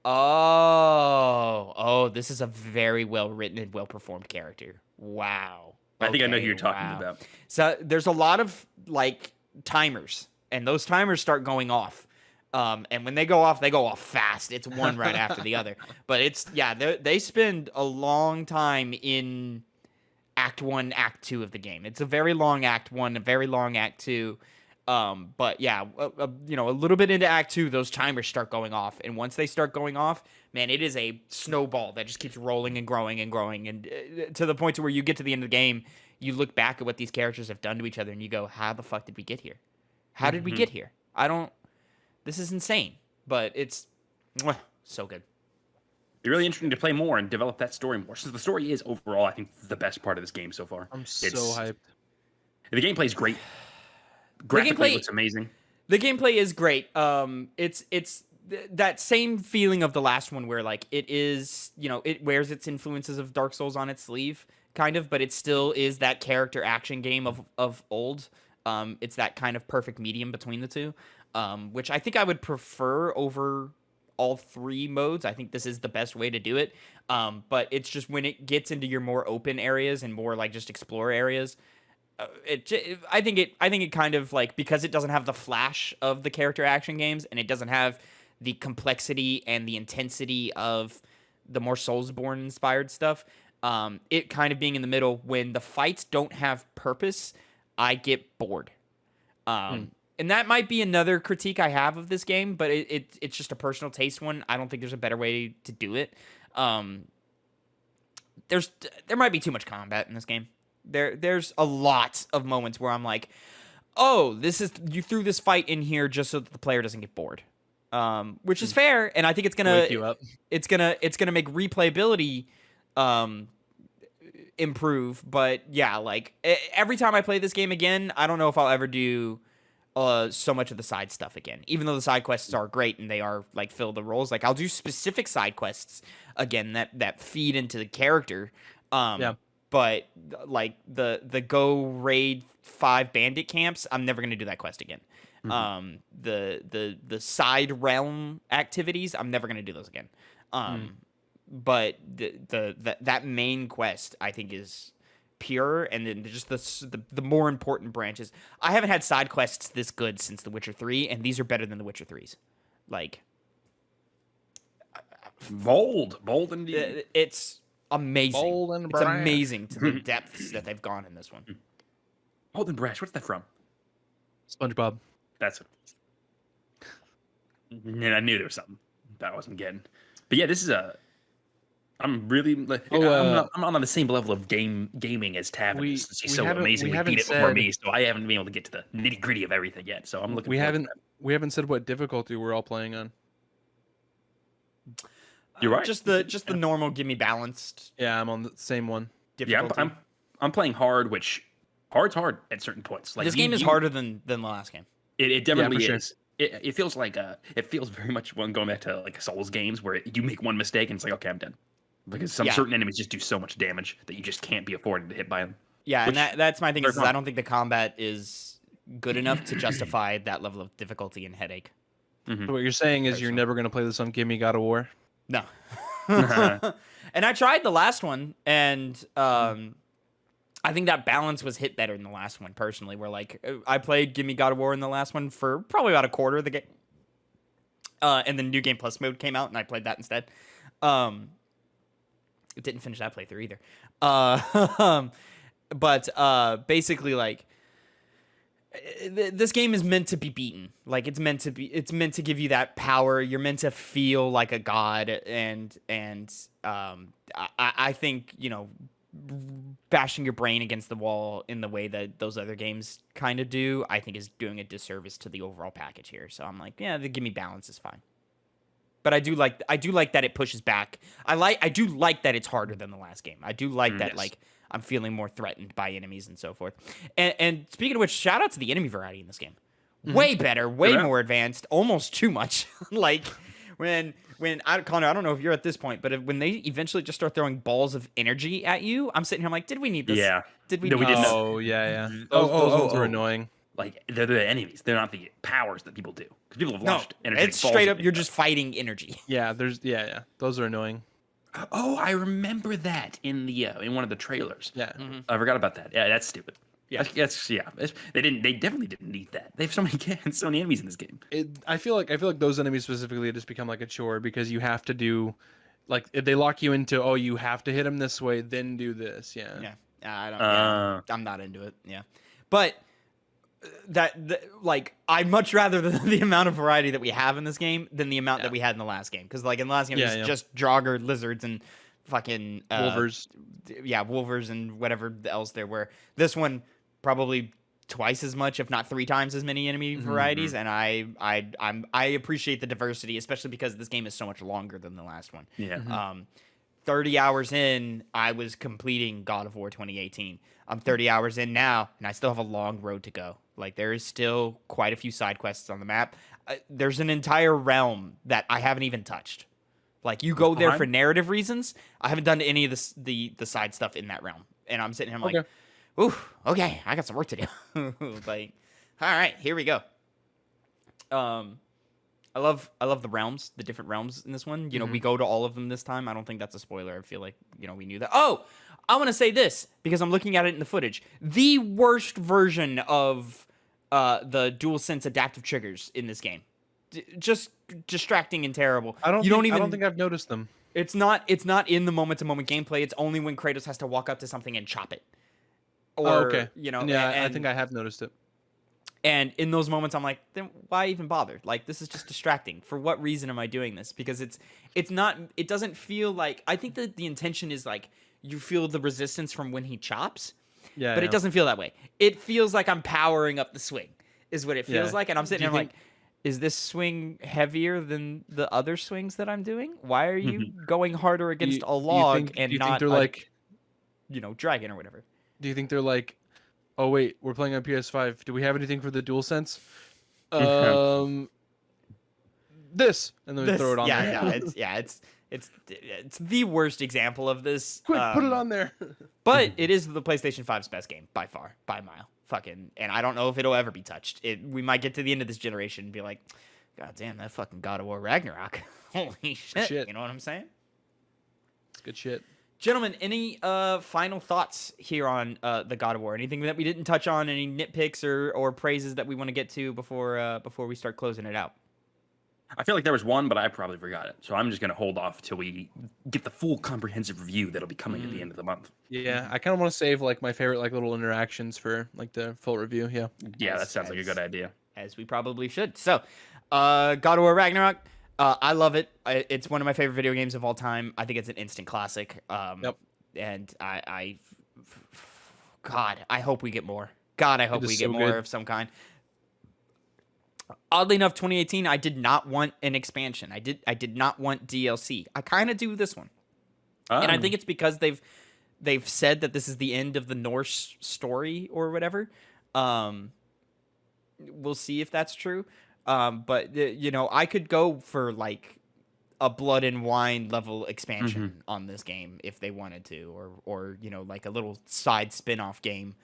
oh, this is a very well written and well performed character. Wow. I think I know who you're talking about. So there's a lot of like timers, and those timers start going off. And when they go off fast. It's one right after the other. But it's they spend a long time in Act 1, Act 2 of the game. It's a very long Act 1, a very long Act 2. But yeah, a little bit into Act 2, those timers start going off, and once they start going off, man, it is a snowball that just keeps rolling and growing and growing, and to the point to where you get to the end of the game, you look back at what these characters have done to each other, and you go, "How the fuck did we get here? How did we get here? This is insane." But it's so good. It'd be really interesting to play more and develop that story more, since the story is overall, I think, the best part of this game so far. I'm so hyped. The gameplay is great. Graphically, looks amazing. The gameplay is great. It's that same feeling of the last one where like it is, it wears its influences of Dark Souls on its sleeve, kind of, but it still is that character action game of old. It's that kind of perfect medium between the two, which I think I would prefer over all 3 modes. I think this is the best way to do it. But it's just when it gets into your more open areas and more like just explore areas, I think it kind of like, because it doesn't have the flash of the character action games and it doesn't have the complexity and the intensity of the more Soulsborne inspired stuff. It kind of being in the middle, when the fights don't have purpose, I get bored. And that might be another critique I have of this game, but it's just a personal taste one. I don't think there's a better way to do it. There might be too much combat in this game. There's a lot of moments where I'm like, oh, you threw this fight in here just so that the player doesn't get bored. which is fair, and I think it's gonna Wake you up. it's gonna make replayability improve. But yeah, like every time I play this game again, I don't know if I'll ever do so much of the side stuff again. Even though the side quests are great and they are like fill the roles, like I'll do specific side quests again that feed into the character. Yeah. But like the go raid 5 bandit camps, I'm never gonna do that quest again. The side realm activities, I'm never gonna do those again. But that main quest I think is pure, and then just the more important branches. I haven't had side quests this good since The Witcher 3, and these are better than The Witcher 3's. Like Bold indeed. it's amazing. Bold and it's brash. amazing to the depths that they've gone in this one. Bold and brash. What's that from? SpongeBob. That's what. I knew there was something that I wasn't getting. But yeah, this is a. I'm really like. I'm not on the same level of gaming as Tavin. She's so amazingly beat it before me, so I haven't been able to get to the nitty gritty of everything yet. So I'm looking. We haven't said what difficulty we're all playing on. You're right. Just the normal, give me balanced. Yeah, I'm on the same one. Difficulty. Yeah, I'm playing hard, which hard's hard at certain points. Like this game is harder than the last game. It definitely for is. sure. It feels like it feels very much when going back to like Souls games where you make one mistake and it's like, okay, I'm done. Because certain enemies just do so much damage that you just can't be afforded to hit by them. Yeah, Which, and that's my thing is fun. I don't think the combat is good enough to justify that level of difficulty and headache. So what you're saying is you're never going to play this on Gimme God of War? No. And I tried the last one, and I think that balance was hit better in the last one, personally, where like I played Gimme God of War in the last one for probably about a quarter of the game. And then New Game Plus mode came out, and I played that instead. It didn't finish that playthrough either. But basically, like, this game is meant to be beaten. Like, it's meant to give you that power. You're meant to feel like a god, and I think, you know, bashing your brain against the wall in the way that those other games kind of do, I think is doing a disservice to the overall package here. So I'm like, yeah, the gimme balance is fine. But I do like that it pushes back. I do like that it's harder than the last game. I do like that, like, I'm feeling more threatened by enemies and so forth. And speaking of which, shout out to the enemy variety in this game. Way better, way more advanced, almost too much. Like when Connor, I don't know if you're at this point, but when they eventually just start throwing balls of energy at you, I'm sitting here, I'm like, did we need this? Yeah. Did we? No, need we didn't. this? Oh yeah. Those ones are annoying. Like they're the enemies. They're not the powers that people do. Because people have launched energy. It's straight up. You're just fighting energy. Yeah. Those are annoying. Oh, I remember that in the in one of the trailers. Yeah. I forgot about that. Yeah, that's stupid. Yeah. They definitely didn't need that. They have so many enemies in this game. I feel like those enemies specifically just become like a chore because you have to do, like, if they lock you into, oh, you have to hit them this way, then do this. Yeah. Yeah. I'm not into it. Yeah. But like, I'd much rather the amount of variety that we have in this game than the amount that we had in the last game. Because, like, in the last game, it was just Draugr lizards and fucking Wolvers. Yeah, Wolvers and whatever else there were. This one, probably twice as much, if not 3 times as many enemy varieties. And I appreciate the diversity, especially because this game is so much longer than the last one. Yeah. 30 hours in, I was completing God of War 2018. I'm 30 hours in now, and I still have a long road to go. Like, there is still quite a few side quests on the map. There's an entire realm that I haven't even touched. Like, you go there for narrative reasons. I haven't done any of the side stuff in that realm. And I'm sitting here, I'm like, ooh, okay, I got some work to do. Like, all right, here we go. I love the realms, the different realms in this one. You know, we go to all of them this time. I don't think that's a spoiler. I feel like, you know, we knew that. Oh, I want to say this because I'm looking at it in the footage. The worst version of the DualSense adaptive triggers in this game. Just distracting and terrible. I don't think I've noticed them. It's not in the moment-to-moment gameplay. It's only when Kratos has to walk up to something and chop it. Or, okay. You know, yeah, I think I have noticed it. And in those moments, I'm like, then why even bother? Like, this is just distracting. For what reason am I doing this? Because it's not. It doesn't feel like. I think that the intention is like you feel the resistance from when he chops. Yeah. But it doesn't feel that way. It feels like I'm powering up the swing. Is what it feels like. And I'm sitting there like, is this swing heavier than the other swings that I'm doing? Why are you going harder against a log do and you think not they're a, like? dragon or whatever? Do you think they're like? Oh wait, we're playing on PS5. Do we have anything for the DualSense? This, and then we throw it on there. No, it's the worst example of this. Quick, put it on there. But it is the PlayStation 5's best game by far, by a mile. Fucking, and I don't know if it'll ever be touched. We might get to the end of this generation and be like, God damn, that fucking God of War Ragnarok. Holy shit. You know what I'm saying? It's good shit. Gentlemen, any final thoughts here on the God of War? Anything that we didn't touch on? Any nitpicks or praises that we want to get to before we start closing it out? I feel like there was one, but I probably forgot it. So I'm just going to hold off till we get the full comprehensive review that'll be coming at the end of the month. Yeah, I kind of want to save like my favorite like little interactions for like the full review. Yeah. Yeah, that sounds like a good idea. As we probably should. So, God of War Ragnarok, I love it. It's one of my favorite video games of all time. I think it's an instant classic. Yep. And God, I hope we get more. God, I hope we get more of some kind. Oddly enough, 2018, I did not want an expansion. I did not want DLC. I kind of do this one, and I think it's because they've said that this is the end of the Norse story or whatever. We'll see if that's true. But I could go for like a Blood and Wine level expansion on this game if they wanted to, or like a little side spin-off game.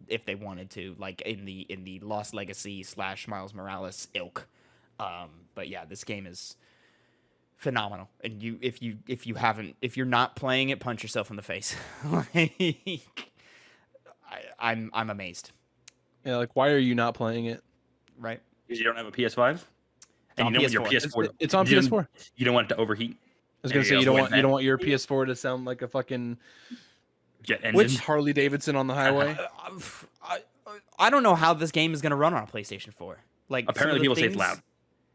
If they wanted to, like in the Lost Legacy / Miles Morales ilk. But yeah, this game is phenomenal. And if you're not playing it, punch yourself in the face. I'm amazed. Yeah, like why are you not playing it? Right? Because you don't have a PS5? And you don't want your PS4. It's on PS4. You don't want it to overheat. I was gonna say you don't want your PS4 to sound like a fucking which Harley Davidson on the highway. I don't know how this game is gonna run on a PlayStation 4. Like apparently people say it's loud.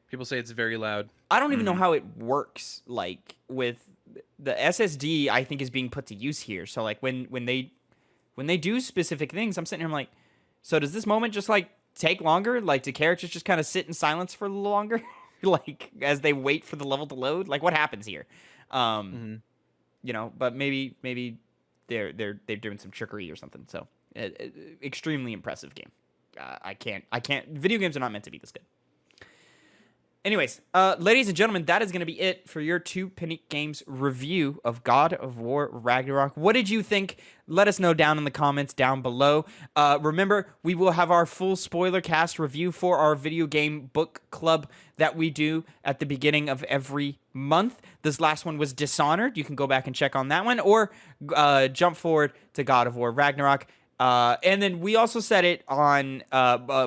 People say it's very loud. I don't even know how it works. Like with the SSD, I think is being put to use here. So like when they do specific things, I'm sitting here, I'm like, so does this moment just like take longer? Like do characters just kind of sit in silence for a little longer, like as they wait for the level to load? Like what happens here? But maybe they're doing some trickery or something. So extremely impressive game. I can't. Video games are not meant to be this good. Anyways, ladies and gentlemen, that is going to be it for your 2 Penny Games review of God of War Ragnarok. What did you think? Let us know down in the comments down below. Remember, we will have our full spoiler cast review for our video game book club that we do at the beginning of every month. This last one was Dishonored. You can go back and check on that one, or jump forward to God of War Ragnarok. And then we also said it on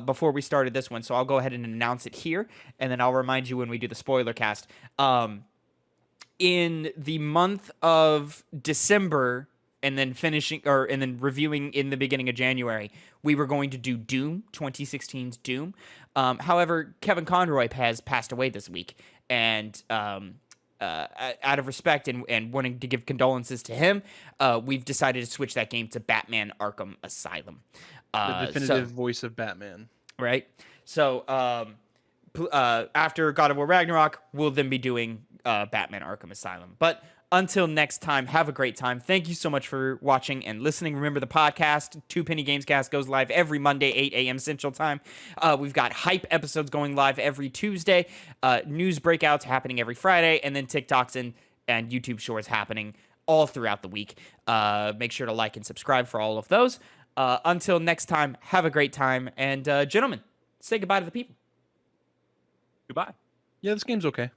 before we started this one, so I'll go ahead and announce it here, and then I'll remind you when we do the spoiler cast. In the month of December, and then reviewing in the beginning of January, we were going to do Doom, 2016's Doom. However, Kevin Conroy has passed away this week, and out of respect and wanting to give condolences to him, we've decided to switch that game to Batman Arkham Asylum. The definitive voice of Batman. Right? So after God of War Ragnarok, we'll then be doing Batman Arkham Asylum. But until next time, have a great time. Thank you so much for watching and listening. Remember, the podcast, 2 Penny Games Cast, goes live every Monday, 8 a.m. Central Time. We've got hype episodes going live every Tuesday, news breakouts happening every Friday, and then TikToks and YouTube Shorts happening all throughout the week. Make sure to like and subscribe for all of those. Until next time, have a great time. And gentlemen, say goodbye to the people. Goodbye. Yeah, this game's okay.